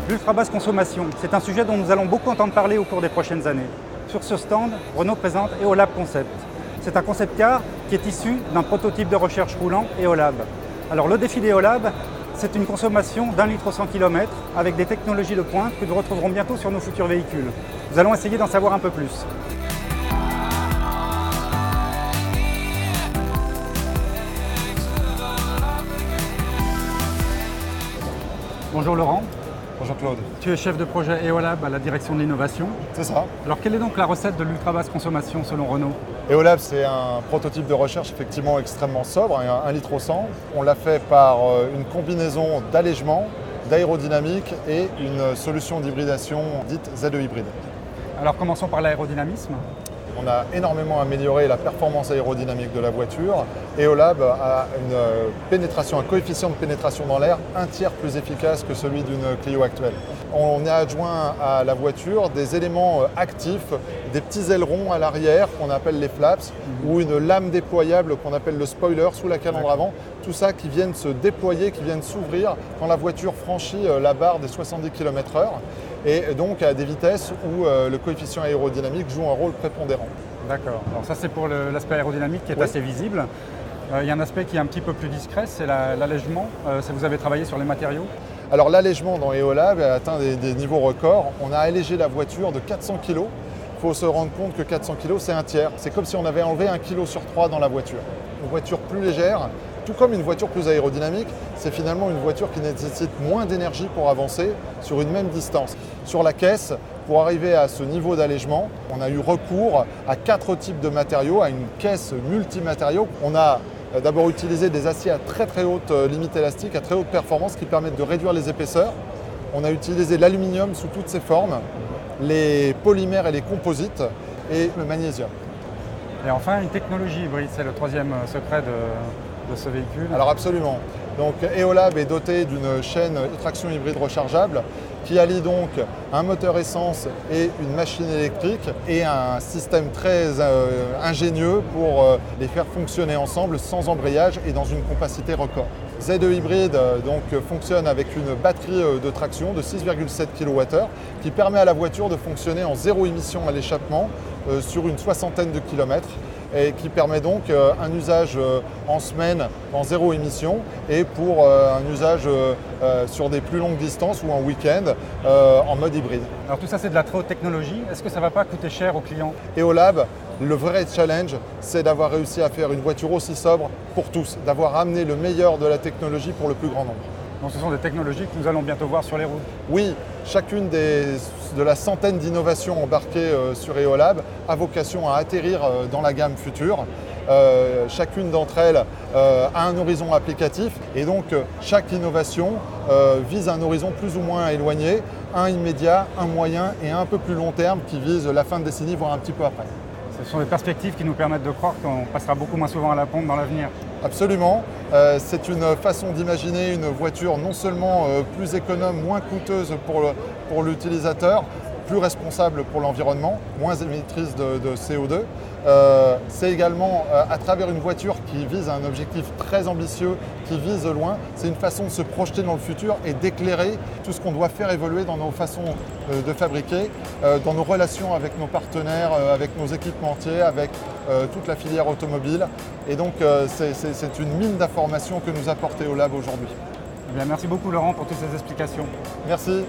L'ultra basse consommation, c'est un sujet dont nous allons beaucoup entendre parler au cours des prochaines années. Sur ce stand, Renault présente Eolab Concept. C'est un concept car qui est issu d'un prototype de recherche roulant Eolab. Alors le défi d'Eolab, c'est une consommation d'1 litre au 100 km avec des technologies de pointe que nous retrouverons bientôt sur nos futurs véhicules. Nous allons essayer d'en savoir un peu plus. Bonjour Laurent. Bonjour Claude. Tu es chef de projet Eolab à la direction de l'innovation. C'est ça. Alors quelle est donc la recette de l'ultra basse consommation selon Renault? Eolab, c'est un prototype de recherche effectivement extrêmement sobre, 1 litre au 100. On l'a fait par une combinaison d'allègement, d'aérodynamique et une solution d'hybridation dite ZE hybride. Alors commençons par l'aérodynamisme. On a énormément amélioré la performance aérodynamique de la voiture. Eolab a un coefficient de pénétration dans l'air 1/3 plus efficace que celui d'une Clio actuelle. On a adjoint à la voiture des éléments actifs, des petits ailerons à l'arrière qu'on appelle les flaps, ou une lame déployable qu'on appelle le spoiler sous la calandre avant. Tout ça qui viennent se déployer, qui viennent s'ouvrir quand la voiture franchit la barre des 70 km/h. Et donc à des vitesses où le coefficient aérodynamique joue un rôle prépondérant. D'accord. Alors ça c'est pour l'aspect aérodynamique qui est assez visible. Il y a un aspect qui est un petit peu plus discret, c'est l'allègement. Vous avez travaillé sur les matériaux? Alors l'allègement dans Eolab a atteint des niveaux records. On a allégé la voiture de 400 kg. Il faut se rendre compte que 400 kg c'est 1/3. C'est comme si on avait enlevé 1 kg sur 3 dans la voiture. Une voiture plus légère, tout comme une voiture plus aérodynamique, c'est finalement une voiture qui nécessite moins d'énergie pour avancer sur une même distance. Sur la caisse, pour arriver à ce niveau d'allègement, on a eu recours à 4 types de matériaux, à une caisse multimatériaux. On a d'abord utilisé des aciers à très haute limite élastique, à très haute performance qui permettent de réduire les épaisseurs. On a utilisé l'aluminium sous toutes ses formes, les polymères et les composites et le magnésium. Et enfin, une technologie hybride, c'est le troisième secret de ce véhicule. Alors absolument. Donc Eolab est doté d'une chaîne traction hybride rechargeable qui allie donc un moteur essence et une machine électrique et un système très ingénieux pour les faire fonctionner ensemble sans embrayage et dans une compacité record. ZE hybride fonctionne avec une batterie de traction de 6,7 kWh qui permet à la voiture de fonctionner en zéro émission à l'échappement sur une soixantaine de kilomètres et qui permet donc un usage en semaine en zéro émission et pour un usage sur des plus longues distances ou en week-end en mode hybride. Alors tout ça c'est de la très haute technologie, est-ce que ça ne va pas coûter cher aux clients? Eolab, le vrai challenge, c'est d'avoir réussi à faire une voiture aussi sobre pour tous, d'avoir amené le meilleur de la technologie pour le plus grand nombre. Donc ce sont des technologies que nous allons bientôt voir sur les routes? Oui, chacune de la centaine d'innovations embarquées sur Eolab a vocation à atterrir dans la gamme future. Chacune d'entre elles a un horizon applicatif et donc chaque innovation vise un horizon plus ou moins éloigné, un immédiat, un moyen et un peu plus long terme qui vise la fin de décennie, voire un petit peu après. Ce sont des perspectives qui nous permettent de croire qu'on passera beaucoup moins souvent à la pompe dans l'avenir. Absolument. C'est une façon d'imaginer une voiture non seulement plus économe, moins coûteuse pour l'utilisateur, plus responsable pour l'environnement, moins émettrice de CO2. C'est également à travers une voiture qui vise un objectif très ambitieux, qui vise loin, c'est une façon de se projeter dans le futur et d'éclairer tout ce qu'on doit faire évoluer dans nos façons de fabriquer, dans nos relations avec nos partenaires, avec nos équipementiers, avec toute la filière automobile. Et donc c'est une mine d'informations que nous apporte Eolab aujourd'hui. Eh bien, merci beaucoup Laurent pour toutes ces explications. Merci.